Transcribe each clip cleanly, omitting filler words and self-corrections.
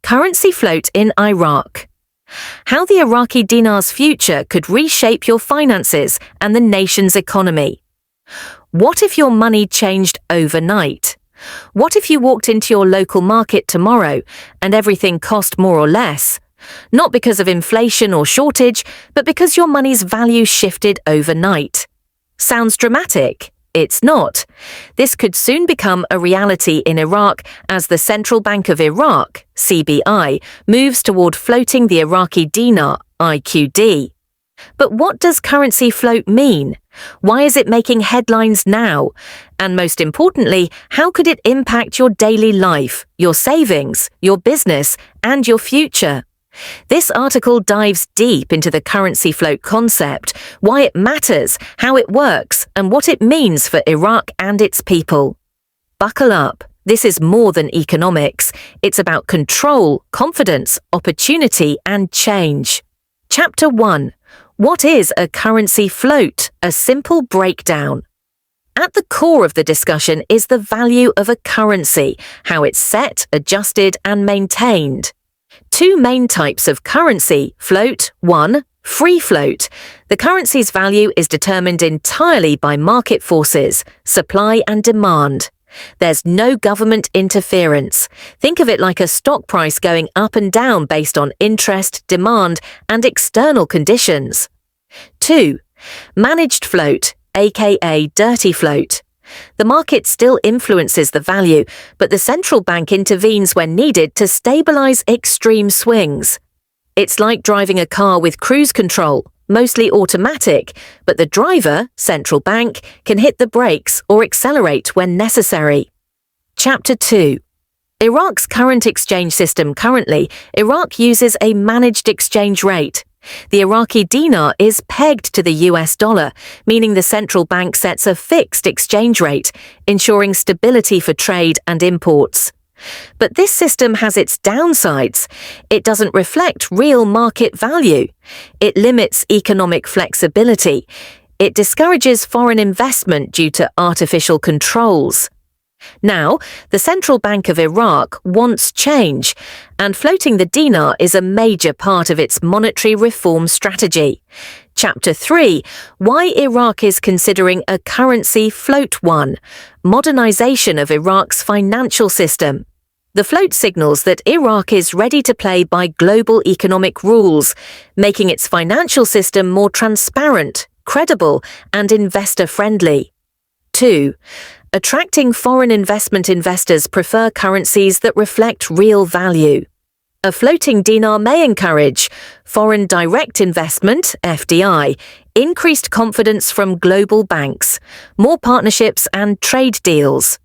Currency float in Iraq. How the Iraqi dinar's future could reshape your finances and the nation's economy. What if your money changed overnight? What if you walked into your local market tomorrow and everything cost more or less? Not because of inflation or shortage, but because your money's value shifted overnight. Sounds dramatic? It's not. This could soon become a reality in Iraq as the Central Bank of Iraq, CBI, moves toward floating the Iraqi Dinar IQD. But what does currency float mean? Why is it making headlines now? And most importantly, how could it impact your daily life, your savings, your business, and your future? This article dives deep into the currency float concept, why it matters, how it works, and what it means for Iraq and its people. Buckle up. This is more than economics. It's about control, confidence, opportunity, and change. Chapter 1. What is a currency float? A simple breakdown. At the core of the discussion is the value of a currency, how it's set, adjusted, and maintained. Two main types of currency float. 1. Free float. The currency's value is determined entirely by market forces, supply and demand. There's no government interference. Think of it like a stock price going up and down based on interest, demand, and external conditions. 2. Managed float, aka dirty float. The market still influences the value, but the central bank intervenes when needed to stabilize extreme swings. It's like driving a car with cruise control, mostly automatic, but the driver, central bank, can hit the brakes or accelerate when necessary. Chapter 2. Iraq's current exchange system. Currently, Iraq uses a managed exchange rate. The Iraqi dinar is pegged to the US dollar, meaning the central bank sets a fixed exchange rate, ensuring stability for trade and imports. But this system has its downsides. It doesn't reflect real market value. It limits economic flexibility. It discourages foreign investment due to artificial controls. Now, the Central Bank of Iraq wants change, and floating the dinar is a major part of its monetary reform strategy. Chapter 3. Why Iraq is considering a currency float. 1. Modernization of Iraq's financial system. The float signals that Iraq is ready to play by global economic rules, making its financial system more transparent, credible, and investor-friendly. 2. Attracting foreign investors prefer currencies that reflect real value. A floating dinar may encourage foreign direct investment, FDI, increased confidence from global banks, more partnerships and trade deals.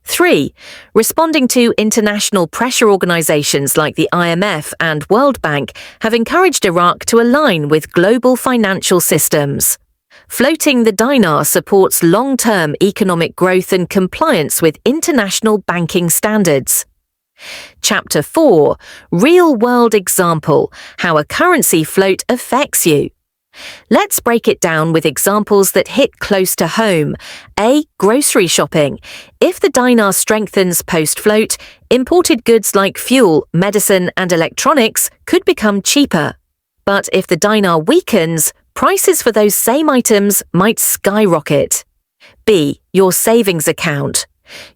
3. Responding to international pressure organizations like the IMF and World Bank have encouraged Iraq to align with global financial systems. Floating the dinar supports long-term economic growth and compliance with international banking standards. Chapter 4. Real-world example, how a currency float affects you. Let's break it down with examples that hit close to home. A. Grocery shopping. If the dinar strengthens post-float, imported goods like fuel, medicine, and electronics could become cheaper. But if the dinar weakens, prices for those same items might skyrocket. B. Your savings account.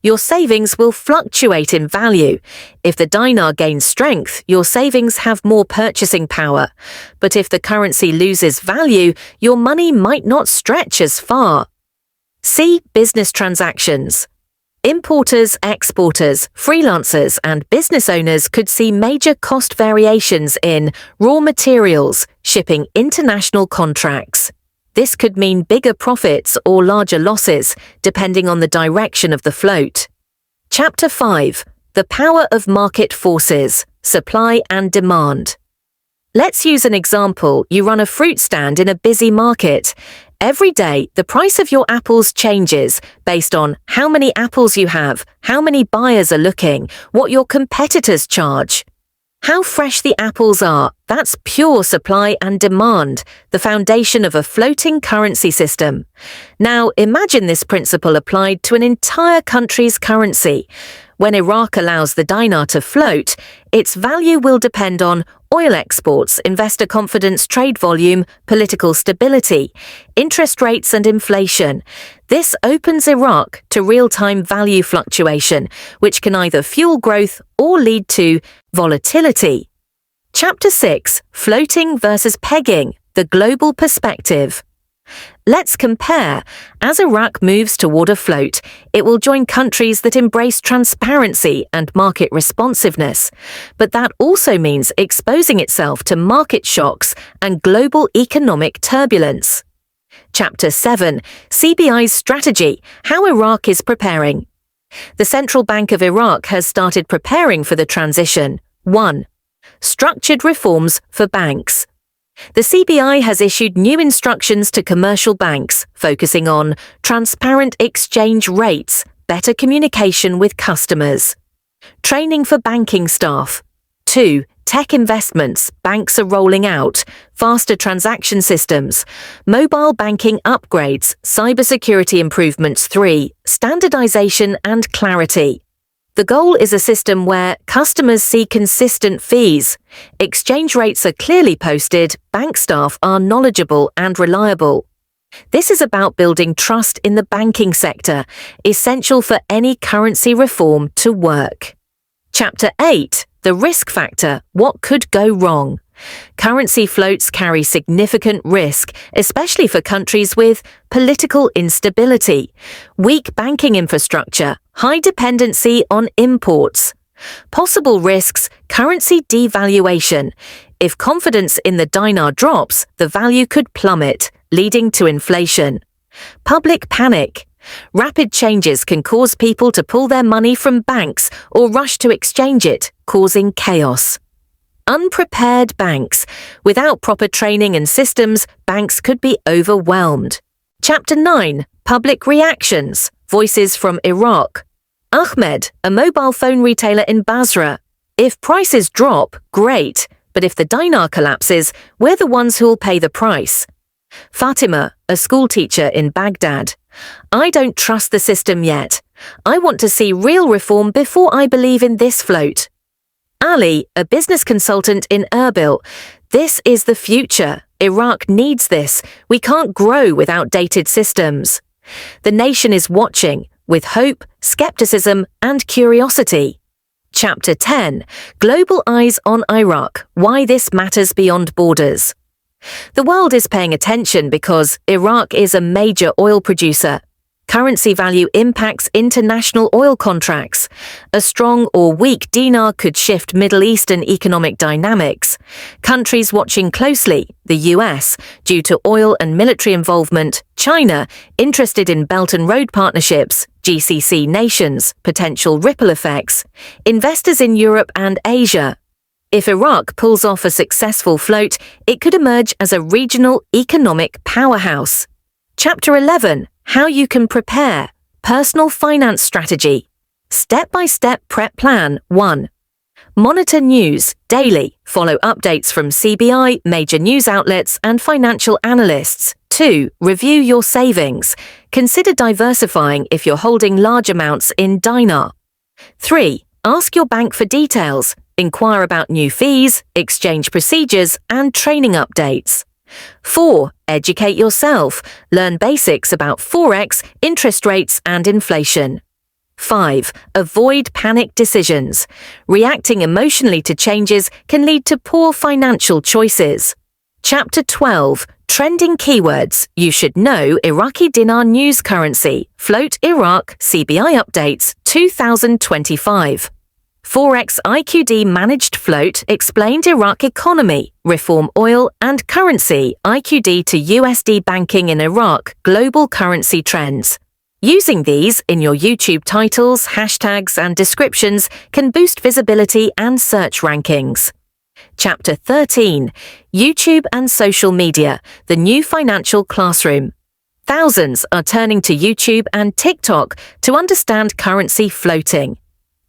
Your savings will fluctuate in value. If the dinar gains strength, your savings have more purchasing power. But if the currency loses value, your money might not stretch as far. C. Business transactions. Importers, exporters, freelancers, and business owners could see major cost variations in raw materials, shipping international contracts. This could mean bigger profits or larger losses, depending on the direction of the float. Chapter 5. The power of market forces, supply and demand. Let's use an example. You run a fruit stand in a busy market. Every day, the price of your apples changes based on how many apples you have, how many buyers are looking, what your competitors charge. How fresh the apples are, that's pure supply and demand, the foundation of a floating currency system. Now, imagine this principle applied to an entire country's currency. When Iraq allows the dinar to float, its value will depend on oil exports, investor confidence, trade volume, political stability, interest rates and inflation. This opens Iraq to real-time value fluctuation, which can either fuel growth or lead to volatility. Chapter 6. Floating versus pegging, the global perspective. Let's compare. As Iraq moves toward a float, it will join countries that embrace transparency and market responsiveness. But that also means exposing itself to market shocks and global economic turbulence. Chapter 7. CBI's strategy, how Iraq is preparing. The Central Bank of Iraq has started preparing for the transition. 1. Structured reforms for banks. The CBI has issued new instructions to commercial banks, focusing on transparent exchange rates, better communication with customers. Training for banking staff. 2. Tech investments banks are rolling out, faster transaction systems, mobile banking upgrades, cybersecurity improvements. 3. Standardization and clarity. The goal is a system where customers see consistent fees, exchange rates are clearly posted, bank staff are knowledgeable and reliable. This is about building trust in the banking sector, essential for any currency reform to work. Chapter 8. The risk factor, what could go wrong? Currency floats carry significant risk, especially for countries with political instability, weak banking infrastructure, high dependency on imports. Possible risks, currency devaluation. If confidence in the dinar drops, the value could plummet, leading to inflation. Public panic. Rapid changes can cause people to pull their money from banks or rush to exchange it, causing chaos. Unprepared banks. Without proper training and systems, banks could be overwhelmed. Chapter 9. Public reactions. Voices from Iraq. Ahmed, a mobile phone retailer in Basra. If prices drop, great, but if the dinar collapses, we're the ones who'll pay the price. Fatima, a schoolteacher in Baghdad. I don't trust the system yet. I want to see real reform before I believe in this float. Ali, a business consultant in Erbil. This is the future. Iraq needs this. We can't grow with outdated systems. The nation is watching, with hope, skepticism, and curiosity. Chapter 10. Global Eyes on Iraq, why this matters beyond borders. The world is paying attention because Iraq is a major oil producer. Currency value impacts international oil contracts. A strong or weak dinar could shift Middle Eastern economic dynamics. Countries watching closely, the US, due to oil and military involvement, China, interested in Belt and Road partnerships, GCC nations, potential ripple effects, investors in Europe and Asia. If Iraq pulls off a successful float, it could emerge as a regional economic powerhouse. Chapter 11. How you can prepare. Personal finance strategy. Step-by-step prep plan. 1. Monitor news daily. Follow updates from CBI, major news outlets, and financial analysts. 2. Review your savings. Consider diversifying if you're holding large amounts in dinar. 3. Ask your bank for details. Inquire about new fees, exchange procedures, and training updates. 4. Educate yourself. Learn basics about Forex, interest rates, and inflation. 5. Avoid panic decisions. Reacting emotionally to changes can lead to poor financial choices. Chapter 12. Trending keywords. You should know Iraqi Dinar news currency. Float Iraq CBI updates 2025. Forex IQD managed float explained Iraq economy, reform oil and currency IQD to USD banking in Iraq, global currency trends. Using these in your YouTube titles, hashtags and descriptions can boost visibility and search rankings. Chapter 13. YouTube and social media, the new financial classroom. Thousands are turning to YouTube and TikTok to understand currency floating.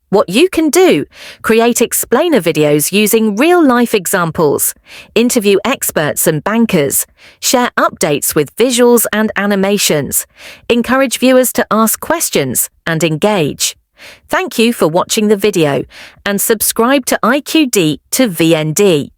What you can do: create explainer videos using real-life examples, interview experts and bankers, share updates with visuals and animations, encourage viewers to ask questions and engage. Thank you for watching the video and subscribe to IQD to VND.